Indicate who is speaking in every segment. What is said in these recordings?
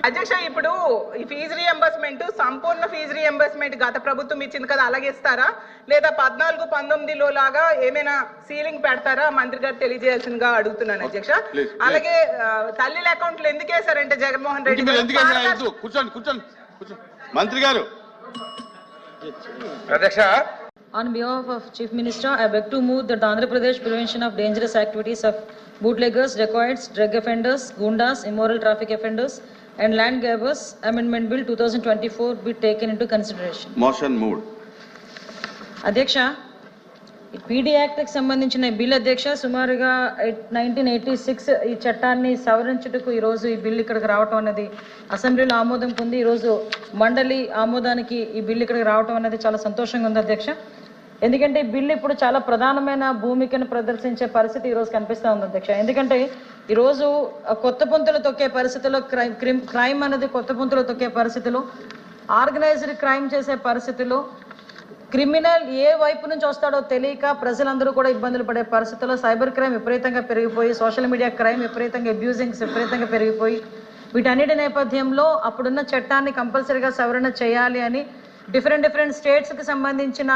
Speaker 1: అధ్యక్ష, ఇప్పుడు ఈ ఫీజు రియంబర్స్మెంట్ సంపూర్ణ ఫీజు రియంబర్స్మెంట్ గత ప్రభుత్వం ఇచ్చింది కదా, అలాగే ఇస్తారా లేదా 14-19లో లాగా ఏమైనా సీలింగ్ పెడతారా? మంత్రి గారు తెలియజేయాల్సిందిగా అడుగుతున్నాను అధ్యక్ష. అలాగే తల్లిల అకౌంట్లు ఎందుకు వేశారంటే జగన్మోహన్ రెడ్డి
Speaker 2: కూర్చోండి మంత్రి గారు.
Speaker 3: అధ్యక్ష,
Speaker 4: On behalf of Chief Minister, I beg to move that the Andhra Pradesh Prevention of Dangerous Activities of Bootleggers, Dacoits, Drug Offenders, Gundas, Immoral Traffic Offenders and Land Grabbers Amendment Bill 2024 be taken into consideration.
Speaker 2: Motion moved.
Speaker 4: అధ్యక్ష, PD act కి సంబంధించిన bill అధ్యక్ష సుమారుగా 1986 ఈ చట్టాన్ని సవరించుటకు ఈరోజు ఈ bill ఇక్కడికి రావటం అనేది అసెంబ్లీలో ఆమోదం పొంది ఈరోజు మండలి ఆమోదానికి ఈ బిల్ ఇక్కడికి రావటం అనేది చాలా సంతోషంగా ఉంది అధ్యక్ష. ఎందుకంటే ఈ బిల్లు ఇప్పుడు చాలా ప్రధానమైన భూమికను ప్రదర్శించే పరిస్థితి ఈరోజు కనిపిస్తూ ఉంది అధ్యక్ష. ఎందుకంటే ఈరోజు కొత్త పుంతలు తొక్కే పరిస్థితిలో క్రైమ్ అనేది కొత్త పుంతలు తొక్కే పరిస్థితిలో, ఆర్గనైజ్డ్ క్రైమ్ చేసే పరిస్థితిలో, క్రిమినల్ ఏ వైపు నుంచి వస్తాడో తెలియక ప్రజలందరూ కూడా ఇబ్బందులు పడే పరిస్థితుల్లో సైబర్ క్రైమ్ విపరీతంగా పెరిగిపోయి, సోషల్ మీడియా క్రైమ్ విపరీతంగా అబ్యూజింగ్స్ విపరీతంగా పెరిగిపోయి, వీటన్నిటి నేపథ్యంలో అప్పుడున్న చట్టాన్ని కంపల్సరీగా సవరణ చేయాలి అని డిఫరెంట్ స్టేట్స్కి సంబంధించిన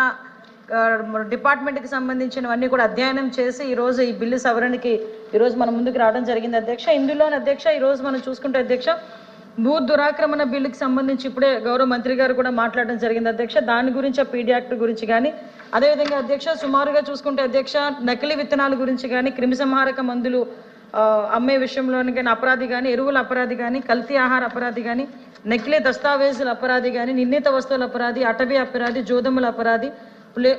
Speaker 4: డిపార్ట్మెంట్కి సంబంధించినవన్నీ కూడా అధ్యయనం చేసి ఈరోజు ఈ బిల్లు సవరణకి ఈరోజు మన ముందుకు రావడం జరిగింది అధ్యక్ష. ఇందులోని అధ్యక్ష ఈరోజు మనం చూసుకుంటే అధ్యక్ష భూ దురాక్రమణ బిల్లుకి సంబంధించి ఇప్పుడే గౌరవ మంత్రి గారు కూడా మాట్లాడడం జరిగింది అధ్యక్ష. దాని గురించి పీడీ యాక్ట్ గురించి కానీ, అదేవిధంగా అధ్యక్ష సుమారుగా చూసుకుంటే అధ్యక్ష నకిలీ విత్తనాల గురించి కానీ, క్రిమిసంహారక మందులు అమ్మే విషయంలోని కానీ అపరాధి కానీ, ఎరువుల అపరాధి కానీ, కల్తీ ఆహార అపరాధి కానీ, నకిలీ దస్తావేజుల అపరాధి కానీ, నిర్ణీత వస్తువుల అపరాధి, అటవీ అపరాధి, జోదముల అపరాధి,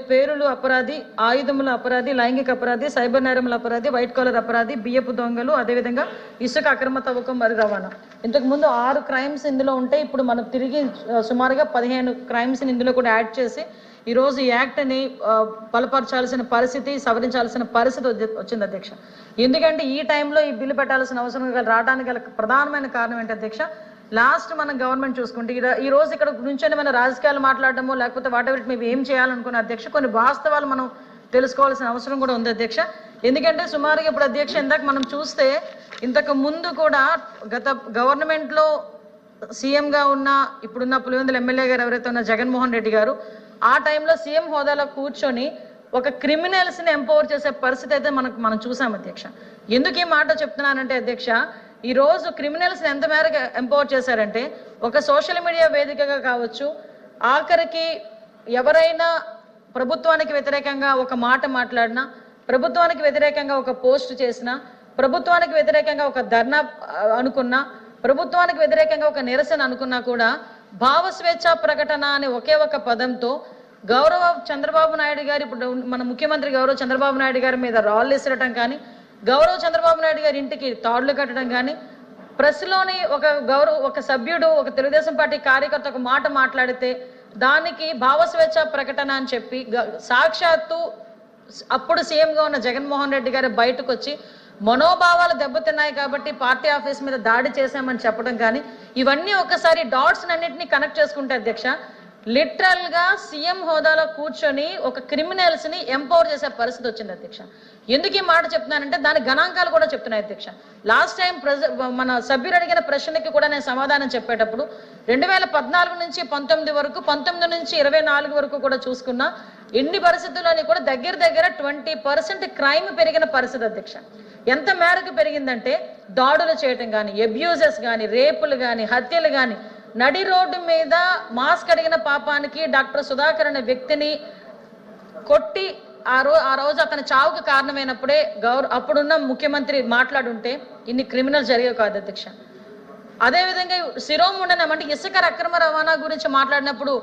Speaker 4: పేరులు అపరాధి, ఆయుధముల అపరాధి, లైంగిక అపరాధి, సైబర్ నేరముల అపరాధి, వైట్ కాలర్ అపరాధి, బియ్యపు దొంగలు, అదేవిధంగా ఇసుక అక్రమ తవ్వకం మరియు రవాణా. ఇంతకు ముందు 6 క్రైమ్స్ ఇందులో ఉంటే ఇప్పుడు మనం తిరిగి సుమారుగా 15 క్రైమ్స్ని ఇందులో కూడా యాడ్ చేసి ఈరోజు ఈ యాక్ట్ని బలపరచాల్సిన పరిస్థితి, సవరించాల్సిన పరిస్థితి వచ్చింది అధ్యక్ష. ఎందుకంటే ఈ టైంలో ఈ బిల్లు పెట్టాల్సిన అవసరం రావడానికి గల ప్రధానమైన కారణం ఏంటి అధ్యక్ష, లాస్ట్ మనం గవర్నమెంట్ చూసుకుంటే ఈ రోజు ఇక్కడ నుంచొని మన రాజకీయాలు మాట్లాడటమో లేకపోతే వాట్ ఎవర్ మేము ఏం చేయాలనుకున్న అధ్యక్ష కొన్ని వాస్తవాలు మనం తెలుసుకోవాల్సిన అవసరం కూడా ఉంది అధ్యక్ష. ఎందుకంటే సుమారుగా ఇప్పుడు అధ్యక్ష ఇందాక మనం చూస్తే ఇంతకు ముందు కూడా గత గవర్నమెంట్లో సీఎంగా ఉన్న ఇప్పుడున్న పులివెందుల ఎమ్మెల్యే గారు ఎవరైతే ఉన్న జగన్మోహన్ రెడ్డి గారు ఆ టైంలో సీఎం హోదాలో కూర్చొని ఒక క్రిమినల్స్ని ఎంపవర్ చేసే పరిస్థితి అయితే మనం చూసాం అధ్యక్ష. ఎందుకు ఈ మాట చెప్తున్నానంటే అధ్యక్ష, ఈరోజు క్రిమినల్స్ని ఎంత మేరకు ఎంపవర్ చేశారంటే ఒక సోషల్ మీడియా వేదికగా కావచ్చు, ఆఖరికి ఎవరైనా ప్రభుత్వానికి వ్యతిరేకంగా ఒక మాట మాట్లాడినా, ప్రభుత్వానికి వ్యతిరేకంగా ఒక పోస్ట్ చేసినా, ప్రభుత్వానికి వ్యతిరేకంగా ఒక ధర్నా అనుకున్నా, ప్రభుత్వానికి వ్యతిరేకంగా ఒక నిరసన అనుకున్నా కూడా భావస్వేచ్ఛ ప్రకటన అనే ఒకే ఒక పదంతో గౌరవ చంద్రబాబు నాయుడు గారు, ఇప్పుడు మన ముఖ్యమంత్రి గౌరవ చంద్రబాబు నాయుడు గారి మీద రాళ్ళు విసరటం కానీ, గౌరవ చంద్రబాబు నాయుడు గారి ఇంటికి తాడులు కట్టడం కానీ, ప్రెస్లోని ఒక సభ్యుడు ఒక తెలుగుదేశం పార్టీ కార్యకర్త ఒక మాట మాట్లాడితే దానికి భావస్వేచ్ఛ ప్రకటన అని చెప్పి సాక్షాత్తు అప్పుడు సీఎంగా ఉన్న జగన్మోహన్ రెడ్డి గారు బయటకు వచ్చి మనోభావాలు దెబ్బతిన్నాయి కాబట్టి పార్టీ ఆఫీస్ మీద దాడి చేశామని చెప్పడం కానీ, ఇవన్నీ ఒకసారి డాట్స్ అన్నింటినీ కనెక్ట్ చేసుకుంటే అధ్యక్ష లిటరల్ గా సీఎం హోదాలో కూర్చొని ఒక క్రిమినల్స్ ని ఎంపవర్ చేసే పరిస్థితి వచ్చింది అధ్యక్ష. ఎందుకు ఈ మాట చెప్తున్నానంటే దాని గణాంకాలు కూడా చెప్తున్నాయి అధ్యక్ష. లాస్ట్ టైం మన సభ్యులు అడిగిన ప్రశ్నకి కూడా నేను సమాధానం చెప్పేటప్పుడు 2014 నుంచి 19 వరకు, 19 నుంచి 24 వరకు కూడా చూసుకున్నా ఎన్ని పరిస్థితుల్లోని కూడా దగ్గర 20% క్రైమ్ పెరిగిన పరిస్థితి అధ్యక్ష. ఎంత మేరకు పెరిగిందంటే దాడులు చేయటం కానీ, అబ్యూజెస్ కానీ, రేపులు కానీ, హత్యలు కానీ, నడి రోడ్డు మీద మాస్క్ అడిగిన పాపానికి డాక్టర్ సుధాకర్ అనే వ్యక్తిని కొట్టి ఆ రోజు అతని చావుకు కారణమైనప్పుడే అప్పుడున్న ముఖ్యమంత్రి మాట్లాడుంటే ఇన్ని క్రిమినల్ జరిగేవి కాదు అధ్యక్ష. అదేవిధంగా శిరోముండనం అంటే ఇసుక అక్రమ రవాణా గురించి మాట్లాడినప్పుడు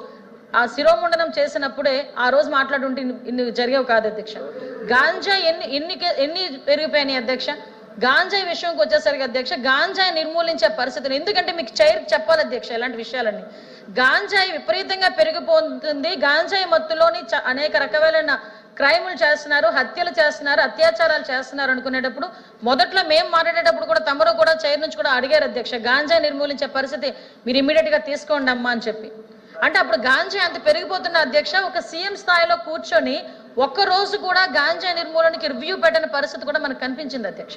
Speaker 4: ఆ శిరోముండనం చేసినప్పుడే ఆ రోజు మాట్లాడుంటే ఇన్ని జరిగేవి కాదు అధ్యక్ష. గాంజా ఎన్ని పెరిగిపోయినాయి అధ్యక్ష. గాంజాయి విషయంకి వచ్చేసరికి అధ్యక్ష గాంజాయి నిర్మూలించే పరిస్థితులు, ఎందుకంటే మీకు చెప్పాలి అధ్యక్ష ఇలాంటి విషయాలన్నీ. గాంజాయి విపరీతంగా పెరిగిపోతుంది. గాంజాయి మత్తులోని అనేక రకాలైన క్రైములు చేస్తున్నారు, హత్యలు చేస్తున్నారు, అత్యాచారాలు చేస్తున్నారు అనుకునేటప్పుడు మొదట్లో మేము మాట్లాడేటప్పుడు కూడా తమరు కూడా చైర్ నుంచి కూడా అడిగారు అధ్యక్ష గాంజాయి నిర్మూలించే పరిస్థితి మీరు ఇమీడియట్ గా తీసుకోండి అమ్మా అని చెప్పి. అంటే అప్పుడు గాంజాయి అంత పెరిగిపోతున్న అధ్యక్ష ఒక సీఎం స్థాయిలో కూర్చొని ఒక్క రోజు కూడా గాంజాయి నిర్మూలనకి రివ్యూ పెట్టిన పరిస్థితి కూడా మనకు కనిపించింది అధ్యక్ష.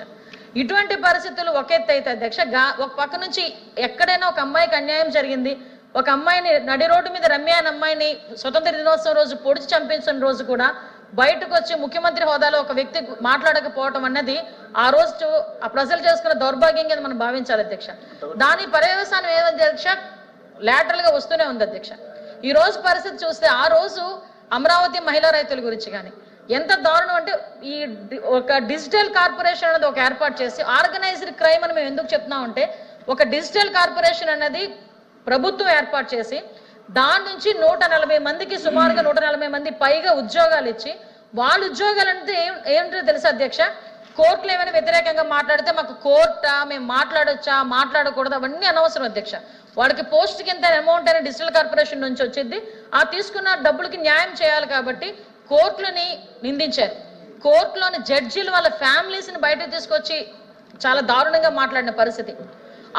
Speaker 4: ఇటువంటి పరిస్థితులు ఒక ఎత్తు అయితే అధ్యక్ష, ఒక పక్క నుంచి ఎక్కడైనా ఒక అమ్మాయికి అన్యాయం జరిగింది, ఒక అమ్మాయిని నడి రోడ్డు మీద రమ్య అనే అమ్మాయిని స్వతంత్ర దినోత్సవం రోజు పొడిచి చంపించిన రోజు కూడా బయటకు వచ్చి ముఖ్యమంత్రి హోదాలో ఒక వ్యక్తి మాట్లాడకపోవటం అన్నది ఆ రోజు ఆ ప్రజలు చేసుకున్న దౌర్భాగ్యం కింద మనం భావించాలి అధ్యక్ష. దాని పర్యవసానం ఏమైంది అధ్యక్ష, లాటరల్ గా వస్తూనే ఉంది అధ్యక్ష. ఈ రోజు పరిస్థితి చూస్తే ఆ రోజు అమరావతి మహిళా రైతుల గురించి కానీ ఎంత దారుణం అంటే, ఈ ఒక డిజిటల్ కార్పొరేషన్ అనేది ఒక ఏర్పాటు చేసి ఆర్గనైజ్డ్ క్రైమ్ అని మేము ఎందుకు చెప్తున్నామంటే, ఒక డిజిటల్ కార్పొరేషన్ అనేది ప్రభుత్వం ఏర్పాటు చేసి దాని నుంచి 140 మందికి సుమారుగా 140 మంది పైగా ఉద్యోగాలు ఇచ్చి, వాళ్ళ ఉద్యోగాలు అంటే ఏంటో తెలుసా అధ్యక్ష, కోర్టులు ఏమైనా వ్యతిరేకంగా మాట్లాడితే మాకు కోర్టా, మేము మాట్లాడొచ్చా మాట్లాడకూడదు అవన్నీ అనవసరం అధ్యక్ష. వాడికి పోస్ట్ కింద అమౌంట్ అనేది డిజిటల్ కార్పొరేషన్ నుంచి వచ్చింది, ఆ తీసుకున్న డబ్బులకి న్యాయం చేయాలి కాబట్టి కోర్టులని నిందించారు. కోర్టులోని జడ్జీలు వాళ్ళ ఫ్యామిలీస్ని బయటకు తీసుకొచ్చి చాలా దారుణంగా మాట్లాడిన పరిస్థితి.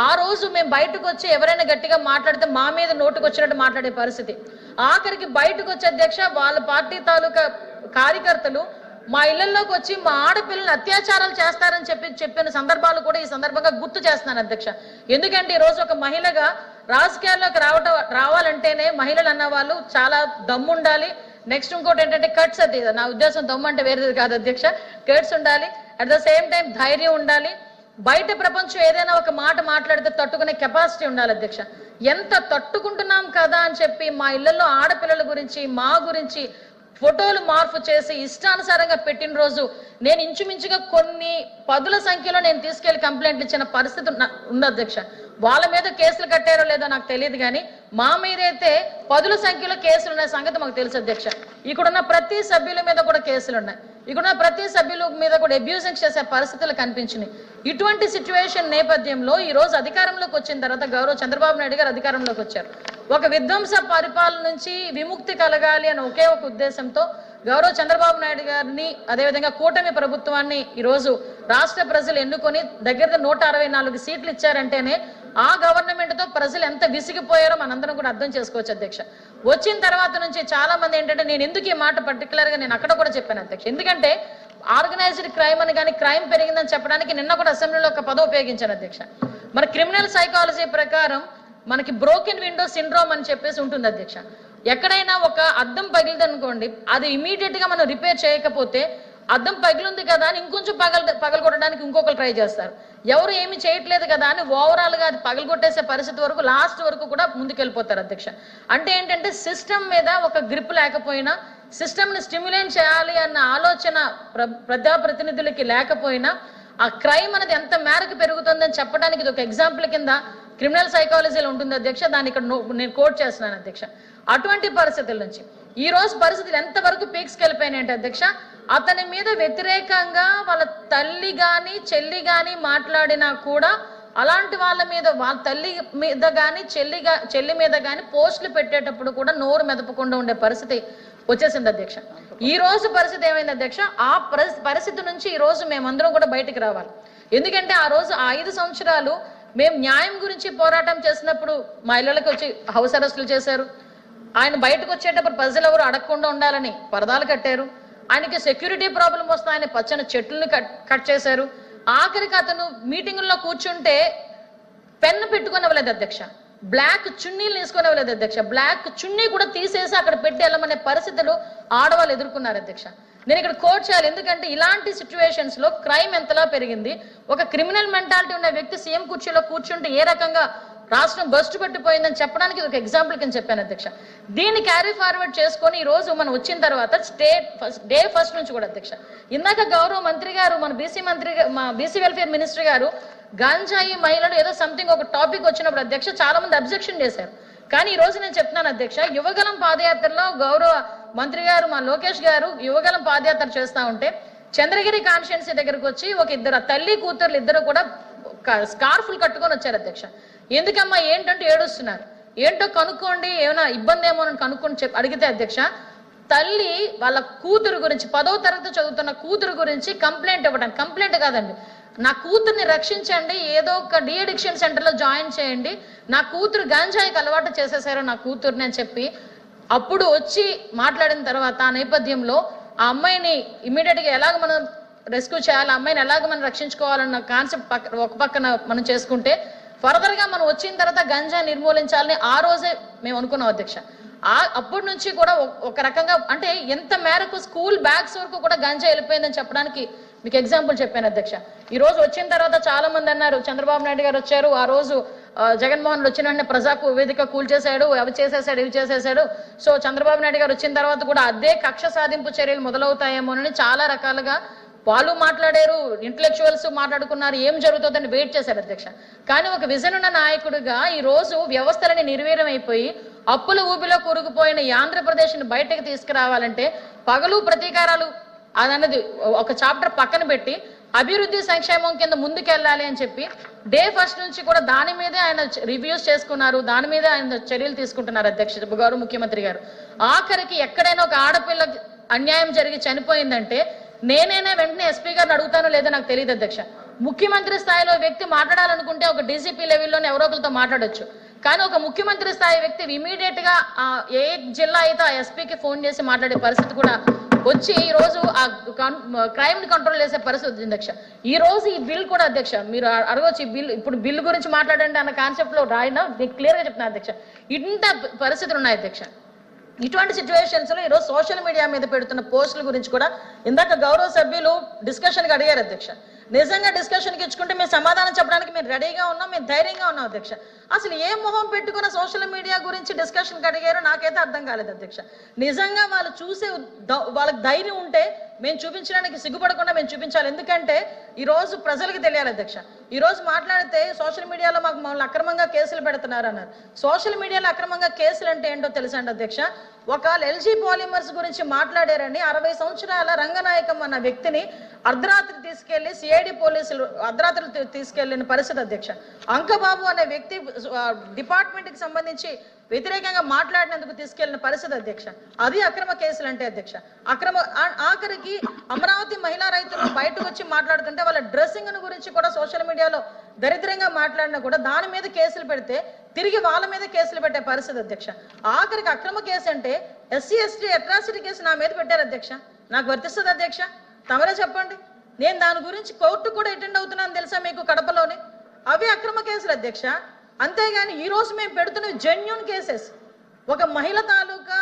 Speaker 4: ఆ రోజు మేము బయటకు వచ్చి ఎవరైనా గట్టిగా మాట్లాడితే మా మీద నోటుకు వచ్చినట్టు మాట్లాడే పరిస్థితి. ఆఖరికి బయటకు వచ్చే అధ్యక్ష వాళ్ళ పార్టీ తాలూకా కార్యకర్తలు మా ఇళ్లలోకి వచ్చి మా ఆడపిల్లలు అత్యాచారాలు చేస్తారని చెప్పిన సందర్భాలు కూడా ఈ సందర్భంగా గుర్తు చేస్తున్నాను అధ్యక్ష. ఎందుకంటే ఈ రోజు ఒక మహిళగా రాజకీయాల్లోకి రావాలంటేనే మహిళలు అన్న వాళ్ళు చాలా దమ్ము ఉండాలి. నెక్స్ట్ ఇంకోటి ఏంటంటే కట్స్, అది నా ఉద్దేశం దమ్ము అంటే వేరేది కాదు అధ్యక్ష, కట్స్ ఉండాలి. అట్ ద సేమ్ టైం ధైర్యం ఉండాలి. బయట ప్రపంచం ఏదైనా ఒక మాట మాట్లాడితే తట్టుకునే కెపాసిటీ ఉండాలి అధ్యక్ష. ఎంత తట్టుకుంటున్నాం కదా అని చెప్పి మా ఇళ్లలో ఆడపిల్లల గురించి మా గురించి ఫోటోలు మార్పు చేసి ఇష్టానుసారంగా పెట్టిన రోజు నేను ఇంచుమించుగా కొన్ని పదుల సంఖ్యలో నేను తీసుకెళ్లి కంప్లైంట్లు ఇచ్చిన పరిస్థితి ఉంది అధ్యక్ష. వాళ్ళ మీద కేసులు కట్టారో లేదో నాకు తెలియదు, కానీ మా మీద అయితే పదుల సంఖ్యలో కేసులు ఉన్న సంగతి మాకు తెలుసు అధ్యక్ష. ఇక్కడున్న ప్రతి సభ్యుల మీద కూడా కేసులు ఉన్నాయి, ఇక్కడున్న ప్రతి సభ్యుల మీద కూడా అబ్యూజింగ్ చేసే పరిస్థితులు కనిపించినాయి. ఇటువంటి సిచ్యువేషన్ నేపథ్యంలో ఈ రోజు అధికారంలోకి వచ్చిన తర్వాత గౌరవ చంద్రబాబు నాయుడు గారు అధికారంలోకి వచ్చారు. ఒక విధ్వంస పరిపాలన నుంచి విముక్తి కలగాలి అని ఒకే ఒక ఉద్దేశంతో గౌరవ చంద్రబాబు నాయుడు గారిని అదేవిధంగా కూటమి ప్రభుత్వాన్ని ఈరోజు రాష్ట్ర ప్రజలు ఎన్నుకొని దగ్గర 164 సీట్లు ఇచ్చారంటేనే ఆ గవర్నమెంట్ తో ప్రజలు ఎంత విసిగిపోయారో మనందరం కూడా అర్థం చేసుకోవచ్చు అధ్యక్ష. వచ్చిన తర్వాత నుంచి చాలా మంది ఏంటంటే, నేను ఎందుకు ఈ మాట పర్టికులర్ గా నేను అక్కడ కూడా చెప్పాను అధ్యక్ష, ఎందుకంటే ఆర్గనైజ్డ్ క్రైమ్ అని కానీ క్రైమ్ పెరిగిందని చెప్పడానికి నిన్న కూడా అసెంబ్లీలో ఒక పదం ఉపయోగించాను అధ్యక్ష. మన క్రిమినల్ సైకాలజీ ప్రకారం మనకి బ్రోకెన్ విండో సిండ్రోమ్ అని చెప్పేసి ఉంటుంది అధ్యక్ష. ఎక్కడైనా ఒక అద్దం పగిలిదనుకోండి, అది ఇమీడియట్ గా మనం రిపేర్ చేయకపోతే అద్దం పగిలింది కదా అని ఇంకొంచెం పగలగొట్టడానికి ఇంకొకరు ట్రై చేస్తారు. ఎవరు ఏమి చేయట్లేదు కదా అని ఓవరాల్ గా అది పగలగొట్టేసే పరిస్థితి వరకు లాస్ట్ వరకు కూడా ముందుకెళ్ళిపోతారు అధ్యక్ష. అంటే ఏంటంటే సిస్టమ్ మీద ఒక గ్రిప్ లేకపోయినా, సిస్టమ్ ని స్టిమ్యులేట్ చేయాలి అన్న ఆలోచన ప్రజాప్రతినిధులకి లేకపోయినా ఆ క్రైమ్ అనేది ఎంత మేరకు పెరుగుతుందని చెప్పడానికి ఇది ఒక ఎగ్జాంపుల్ కింద క్రిమినల్ సైకాలజీలో ఉంటుంది అధ్యక్ష. దాన్ని ఇక్కడ నేను కోట్ చేస్తున్నాను అధ్యక్ష. అటువంటి పరిస్థితుల నుంచి ఈ రోజు పరిస్థితులు ఎంతవరకు పీక్స్కి వెళ్ళిపోయినాయంటే అధ్యక్ష, అతని మీద వ్యతిరేకంగా వాళ్ళ తల్లి గాని చెల్లి గాని మాట్లాడినా కూడా అలాంటి వాళ్ళ మీద వాళ్ళ తల్లి మీద గాని చెల్లి మీద గాని పోస్టులు పెట్టేటప్పుడు కూడా నోరు మెదపకుండా ఉండే పరిస్థితి వచ్చేసింది అధ్యక్ష. ఈ రోజు పరిస్థితి ఏమైంది అధ్యక్ష, ఆ పరిస్థితి నుంచి ఈ రోజు మేమందరం కూడా బయటికి రావాలి. ఎందుకంటే ఆ రోజు 5 సంవత్సరాలు మేము న్యాయం గురించి పోరాటం చేసినప్పుడు మా ఇళ్ళకి వచ్చి హౌస్ అరెస్టులు చేశారు. ఆయన బయటకు వచ్చేటప్పుడు ప్రజలు ఎవరు అడగకుండా ఉండాలని పరదాలు కట్టారు. ఆయనకి సెక్యూరిటీ ప్రాబ్లం వస్తాయని పచ్చని చెట్లను కట్ చేశారు. ఆఖరికి అతను మీటింగుల్లో కూర్చుంటే పెన్ను పెట్టుకునేవ్వలేదు అధ్యక్ష, బ్లాక్ చున్నీలు తీసుకునేవ్వలేదు అధ్యక్ష. బ్లాక్ చున్నీ కూడా తీసేసి అక్కడ పెట్టి వెళ్ళమనే పరిస్థితులు ఆడవాళ్ళు ఎదుర్కొన్నారు అధ్యక్ష. నేను ఇక్కడ కోట్ చేయాలి, ఎందుకంటే ఇలాంటి సిచ్యువేషన్స్ లో క్రైమ్ ఎంతలా పెరిగింది. ఒక క్రిమినల్ మెంటాలిటీ ఉన్న వ్యక్తి సీఎం కుర్చీలో కూర్చుంటే ఏ రకంగా రాష్ట్రం బస్టు పట్టిపోయిందని చెప్పడానికి ఒక ఎగ్జాంపుల్ కింద చెప్పాను అధ్యక్ష. దీన్ని క్యారీ ఫార్వర్డ్ చేసుకొని ఈ రోజు మనం వచ్చిన తర్వాత డే ఫస్ట్ నుంచి కూడా అధ్యక్ష, ఇందాక గౌరవ మంత్రి గారు మన బీసీ వెల్ఫేర్ మినిస్టర్ గారు గాంజాయి మహిళలు ఏదో సంథింగ్ ఒక టాపిక్ వచ్చినప్పుడు అధ్యక్ష చాలా మంది అబ్జెక్షన్ చేశారు. కానీ ఈ రోజు నేను చెప్తున్నాను అధ్యక్ష, యువగలం పాదయాత్రలో గౌరవ మంత్రి గారు మా లోకేష్ గారు యువగలం పాదయాత్ర చేస్తా ఉంటే చంద్రగిరి కాన్స్టిట్యున్సీ దగ్గరకు వచ్చి ఒక ఇద్దరు తల్లి కూతుర్లు ఇద్దరు కూడా స్కార్ఫులు కట్టుకొని వచ్చారు అధ్యక్ష. ఎందుకమ్మా ఏంటంటే ఏడుస్తున్నారు, ఏంటో కనుక్కోండి, ఏమైనా ఇబ్బంది ఏమో అని కనుక్కొని అడిగితే అధ్యక్ష, తల్లి వాళ్ళ కూతురు గురించి 10వ తరగతి చదువుతున్న కూతురు గురించి కంప్లైంట్ ఇవ్వడానికి, కంప్లైంట్ కాదండి, నా కూతుర్ని రక్షించండి, ఏదో ఒక డి అడిక్షన్ సెంటర్లో జాయిన్ చేయండి, నా కూతురు గంజాయికి అలవాటు చేసేసారు నా కూతుర్ని అని చెప్పి అప్పుడు వచ్చి మాట్లాడిన తర్వాత ఆ నేపథ్యంలో ఆ అమ్మాయిని ఇమ్మీడియట్గా ఎలాగ మనం రెస్క్యూ చేయాలి, అమ్మాయిని ఎలాగ మనం రక్షించుకోవాలన్న కాన్సెప్ట్ ఒక పక్కన మనం చేసుకుంటే ఫర్దర్గా మనం వచ్చిన తర్వాత గంజా నిర్మూలించాలని ఆ రోజే మేము అనుకున్నాం అధ్యక్ష. అప్పటి నుంచి కూడా ఒక రకంగా అంటే ఎంత మేరకు స్కూల్ బ్యాగ్స్ వరకు కూడా గంజా వెళ్ళిపోయిందని చెప్పడానికి మీకు ఎగ్జాంపుల్ చెప్పాను అధ్యక్ష. ఈ రోజు వచ్చిన తర్వాత చాలా మంది అన్నారు చంద్రబాబు నాయుడు గారు వచ్చారు, ఆ రోజు జగన్మోహన్ రెడ్డి వచ్చిన వెంటనే ప్రజాకు వేదిక కూల్చేశాడు, అవి చేసేసాడు ఇవి చేసేసాడు, సో చంద్రబాబు నాయుడు గారు వచ్చిన తర్వాత కూడా అదే కక్ష సాధింపు చర్యలు మొదలవుతాయేమోనని చాలా రకాలుగా వాళ్ళు మాట్లాడారు, ఇంటలెక్చువల్స్ మాట్లాడుకున్నారు, ఏం జరుగుతుందని వెయిట్ చేశారు అధ్యక్ష. కానీ ఒక విజన్ ఉన్న నాయకుడిగా ఈ రోజు వ్యవస్థలని నిర్వీర్యం అయిపోయి అప్పుల ఊబిలో కూరుకుపోయిన ఈ ఆంధ్రప్రదేశ్ని బయటకు తీసుకురావాలంటే పగలు ప్రతీకారాలు అదన్నది ఒక చాప్టర్ పక్కన పెట్టి అభివృద్ధి సంక్షేమం కింద ముందుకెళ్ళాలి అని చెప్పి డే ఫస్ట్ నుంచి కూడా దాని మీదే ఆయన రివ్యూస్ చేసుకున్నారు, దాని మీదే ఆయన చర్యలు తీసుకుంటున్నారు అధ్యక్ష గారు, ముఖ్యమంత్రి గారు. ఆఖరికి ఎక్కడైనా ఒక ఆడపిల్ల అన్యాయం జరిగి చనిపోయిందంటే నేనైనా వెంటనే ఎస్పీ గారిని అడుగుతానో లేదో నాకు తెలియదు అధ్యక్ష. ముఖ్యమంత్రి స్థాయిలో వ్యక్తి మాట్లాడాలనుకుంటే ఒక డీసీపీ లెవెల్లోనే ఎవరో ఒకరితో మాట్లాడొచ్చు, కానీ ఒక ముఖ్యమంత్రి స్థాయి వ్యక్తి ఇమీడియట్ గా ఏ జిల్లా అయితే ఆ ఎస్పీకి ఫోన్ చేసి మాట్లాడే పరిస్థితి కూడా వచ్చి ఈ రోజు ఆ క్రైమ్ ని కంట్రోల్ చేసే పరిస్థితి వచ్చింది అధ్యక్ష. ఈ రోజు ఈ బిల్ కూడా అధ్యక్ష మీరు అడగొచ్చు, ఈ బిల్ ఇప్పుడు బిల్ గురించి మాట్లాడండి అన్న కాన్సెప్ట్ లో రాయినా మీకు క్లియర్ గా చెప్తున్నా అధ్యక్ష. ఇంత పరిస్థితులు ఉన్నాయి అధ్యక్ష. ఇటువంటి సిచ్యువేషన్స్ లో ఈరోజు సోషల్ మీడియా మీద పెడుతున్న పోస్టుల గురించి కూడా ఇందాక గౌరవ సభ్యులు డిస్కషన్ కి అడిగారు అధ్యక్ష. నిజంగా డిస్కషన్కి ఇచ్చుకుంటే మేము సమాధానం చెప్పడానికి మేము రెడీగా ఉన్నాం, మేము ధైర్యంగా ఉన్నాం అధ్యక్ష. అసలు ఏ మొహం పెట్టుకున్న సోషల్ మీడియా గురించి డిస్కషన్కి అడిగారో నాకైతే అర్థం కాలేదు అధ్యక్ష. నిజంగా వాళ్ళు చూసే వాళ్ళకి ధైర్యం ఉంటే మేము చూపించడానికి సిగ్గుపడకుండా మేము చూపించాలి. ఎందుకంటే ఈరోజు ప్రజలకు తెలియాలి అధ్యక్ష. ఈరోజు మాట్లాడితే సోషల్ మీడియాలో మమ్మల్ని అక్రమంగా కేసులు పెడుతున్నారు అన్నారు. సోషల్ మీడియాలో అక్రమంగా కేసులు అంటే ఏంటో తెలుసా అండి అధ్యక్ష? ఒక ఎల్జీ పాలిమర్స్ గురించి మాట్లాడారని 60 సంవత్సరాల రంగనాయకం అన్న వ్యక్తిని అర్ధరాత్రి తీసుకెళ్లి సిఐడి పోలీసులు అర్ధరాత్రి తీసుకెళ్లిన పరిస్థితి అధ్యక్ష. అంకబాబు అనే వ్యక్తి డిపార్ట్మెంట్ కి సంబంధించి వ్యతిరేకంగా మాట్లాడినందుకు తీసుకెళ్లిన పరిస్థితి అధ్యక్ష. అది అక్రమ కేసులు అంటే అధ్యక్ష. ఆఖరికి అమరావతి మహిళా రైతులు బయటకు వచ్చి మాట్లాడుతుంటే వాళ్ళ డ్రెస్సింగ్ గురించి కూడా సోషల్ మీడియాలో దరిద్రంగా మాట్లాడినా కూడా దాని మీద కేసులు పెడితే తిరిగి వాళ్ళ మీద కేసులు పెట్టే పరిస్థితి అధ్యక్ష. ఆఖరికి అక్రమ కేసు అంటే ఎస్సీ ఎస్టీ అట్రాసిటీ కేసు నా మీద పెట్టారు అధ్యక్ష. నాకు వర్తిస్తుంది అధ్యక్ష? తమరే చెప్పండి. నేను దాని గురించి కోర్టు కూడా అటెండ్ అవుతున్నాను తెలుసా మీకు కడపలోనే. అవి అక్రమ కేసులు అధ్యక్ష. అంతేగాని ఈ రోజు మేము పెడుతున్నవి జెన్యూన్ కేసెస్. ఒక మహిళ తాలూకా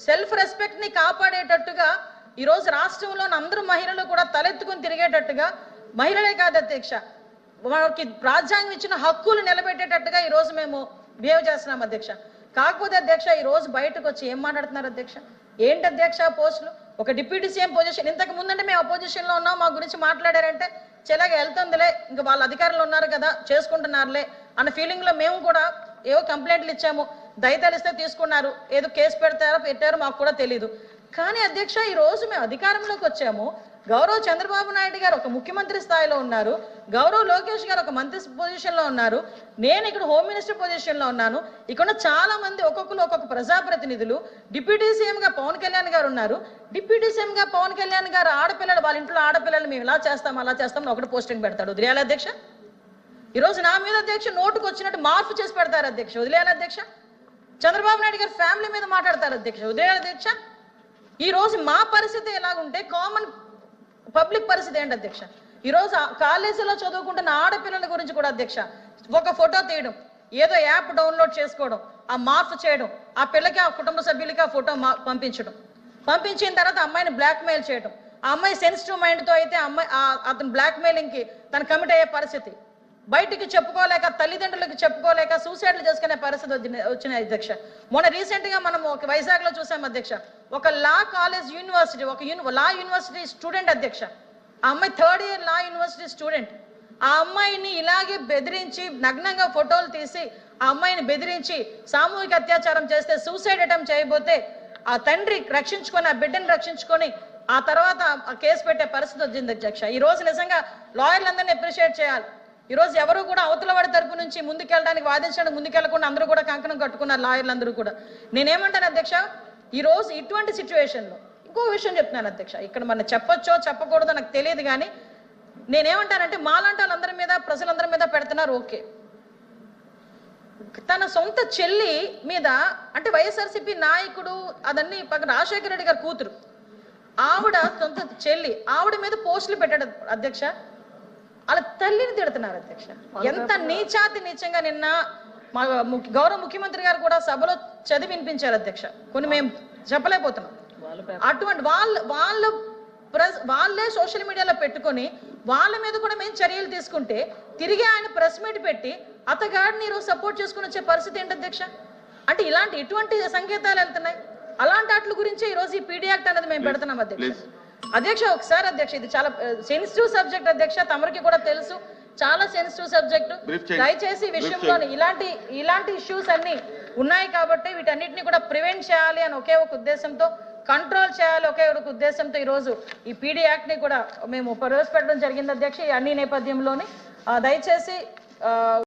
Speaker 4: సెల్ఫ్ రెస్పెక్ట్ ని కాపాడేటట్టుగా ఈ రోజు రాష్ట్రంలోని అందరూ మహిళలు కూడా తలెత్తుకుని తిరిగేటట్టుగా, మహిళలే కాదు అధ్యక్ష, వాళ్ళకి రాజ్యాంగం ఇచ్చిన హక్కులు నిలబెట్టేటట్టుగా ఈ రోజు మేము బిహేవ్ చేస్తున్నాం అధ్యక్ష. కాకపోతే అధ్యక్ష ఈ రోజు బయటకు వచ్చి ఏం మాట్లాడుతున్నారు అధ్యక్ష? ఏంటి అధ్యక్ష పోస్టులు? ఒక డిప్యూటీ సీఎం పొజిషన్, ఇంతకు ముందంటే మేము అపోజిషన్ లో ఉన్నాం, మా గురించి మాట్లాడారంటే చెలాగా వెళ్తుందిలే, ఇంకా వాళ్ళ అధికారులు ఉన్నారు కదా చేసుకుంటున్నారులే అన్న ఫీలింగ్ లో మేము కూడా ఏవో కంప్లైంట్లు ఇచ్చాము, దళితాలు ఇస్తే తీసుకున్నారు, ఏదో కేసు పెట్టారో మాకు కూడా తెలియదు. కానీ అధ్యక్ష ఈ రోజు మేము అధికారంలోకి వచ్చాము, గౌరవ్ చంద్రబాబు నాయుడు గారు ఒక ముఖ్యమంత్రి స్థాయిలో ఉన్నారు, గౌరవ్ లోకేష్ గారు ఒక మంత్రి పొజిషన్ లో ఉన్నారు, నేను ఇక్కడ హోమ్ మినిస్టర్ పొజిషన్ లో ఉన్నాను, ఇక్కడ చాలా మంది ఒక్కొక్కరు ఒక్కొక్క ప్రజాప్రతినిధులు, డిప్యూటీ సీఎం గా పవన్ కళ్యాణ్ గారు ఉన్నారు. డిప్యూటీ సీఎం గా పవన్ కళ్యాణ్ గారు ఆడపిల్లలు, వాళ్ళ ఇంట్లో ఆడపిల్లలు మేము ఇలా చేస్తాం అలా చేస్తాం ఒకటి పోస్టింగ్ పెడతాడు, వదిలేయాలి అధ్యక్ష? ఈరోజు నా మీద అధ్యక్ష నోటుకు వచ్చినట్టు మార్పు చేసి పెడతారు అధ్యక్ష, వదిలేయాలి అధ్యక్ష? చంద్రబాబు నాయుడు గారు ఫ్యామిలీ మీద మాట్లాడతారు అధ్యక్ష, వదిలేయాలి అధ్యక్ష? ఈ రోజు మా పరిస్థితి ఎలాగుంటే కామన్ పబ్లిక్ పరిస్థితి ఏంటి అధ్యక్ష? ఈరోజు కాలేజీలో చదువుకుంటున్న ఆడపిల్లల గురించి కూడా అధ్యక్ష ఒక ఫోటో తీయడం, ఏదో యాప్ డౌన్లోడ్ చేసుకోవడం, ఆ మార్పు చేయడం, ఆ పిల్లకి ఆ కుటుంబ సభ్యులకి ఆ ఫోటో పంపించిన తర్వాత అమ్మాయిని బ్లాక్ మెయిల్ చేయడం, ఆ అమ్మాయి సెన్సిటివ్ మైండ్తో అయితే అతను బ్లాక్ మెయిలింగ్కి తను కమిట్ అయ్యే పరిస్థితి, బయటికి చెప్పుకోలేక తల్లిదండ్రులకు చెప్పుకోలేక సూసైడ్లు చేసుకునే పరిస్థితి వచ్చిన అధ్యక్ష. మొన్న రీసెంట్ గా మనం ఒక వైజాగ్ లో చూసాం అధ్యక్ష, ఒక లా కాలేజ్ యూనివర్సిటీ, ఒక లా యూనివర్సిటీ స్టూడెంట్ అధ్యక్ష, ఆ అమ్మాయి 3rd ఇయర్ లా యూనివర్సిటీ స్టూడెంట్, ఆ అమ్మాయిని ఇలాగే బెదిరించి నగ్నంగా ఫోటోలు తీసి ఆ అమ్మాయిని బెదిరించి సామూహిక అత్యాచారం చేస్తే సూసైడ్ అటెంప్ట్ చేయబోతే ఆ తండ్రి రక్షించుకొని ఆ బిడ్డను రక్షించుకొని ఆ తర్వాత ఆ కేసు పెట్టే పరిస్థితి వచ్చింది అధ్యక్ష. ఈ రోజు నిజంగా లాయర్లందరినీ అప్రిషియేట్ చేయాలి. ఈ రోజు ఎవరు కూడా అవతల వాడి తరపు నుంచి ముందుకెళ్ళడానికి వాదించడానికి ముందుకెళ్లకుండా అందరూ కూడా కంకణం కట్టుకున్నారు లాయర్లందరూ కూడా. నేనేమంటాను అధ్యక్ష, ఈ రోజు ఇటువంటి సిచ్యువేషన్లో ఇంకో విషయం చెప్తున్నాను అధ్యక్ష, ఇక్కడ మనం చెప్పొచ్చో చెప్పకూడదో నాకు తెలియదు, కానీ నేనేమంటానంటే మాలాంటి వాళ్ళందరి మీద ప్రజలందరి మీద పెడుతున్నారు ఓకే, తన సొంత చెల్లి మీద అంటే వైఎస్ఆర్సీపీ నాయకుడు అదన్నీ పక్కన రాజశేఖర రెడ్డి గారి కూతురు, ఆవిడ సొంత చెల్లి ఆవిడ మీద పోస్టులు పెట్టాడు అధ్యక్ష. వాళ్ళ తల్లిని తిడుతున్నారు అధ్యక్ష. ఎంత నీచాతి నీచంగా నిన్న మా గౌరవ ముఖ్యమంత్రి గారు కూడా సభలో చదివి వినిపించారు అధ్యక్ష. కొన్ని మేము చెప్పలేకపోతున్నాం. అటువంటి వాళ్ళే సోషల్ మీడియాలో పెట్టుకొని వాళ్ళ మీద కూడా మేము చర్యలు తీసుకుంటే తిరిగి ఆయన ప్రెస్ మీట్ పెట్టి అతగాడిని ఈరోజు సపోర్ట్ చేసుకుని వచ్చే పరిస్థితి ఏంటి అధ్యక్ష? అంటే ఎటువంటి సంకేతాలు వెళ్తున్నాయి? అలాంటి వాటి గురించి ఈ రోజు ఈ పీడీ యాక్ట్ అనేది మేము పెడుతున్నాం అధ్యక్ష. అధ్యక్ష ఒకసారి అధ్యక్ష, ఇది చాలా సెన్సిటివ్ సబ్జెక్ట్ అధ్యక్ష, తమరికి కూడా తెలుసు, చాలా సెన్సిటివ్ సబ్జెక్ట్. దయచేసి ఈ విషయంలో ఇలాంటి ఇష్యూస్ అన్ని ఉన్నాయి కాబట్టి వీటన్నిటిని కూడా ప్రివెంట్ చేయాలి అని ఒకే ఒక ఉద్దేశంతో, కంట్రోల్ చేయాలి ఒకే ఒక ఉద్దేశంతో ఈ రోజు ఈ పీడీ యాక్ట్ ని కూడా మేము ప్రవేశపెట్టడం జరిగింది అధ్యక్ష. ఈ అన్ని నేపథ్యంలోని దయచేసి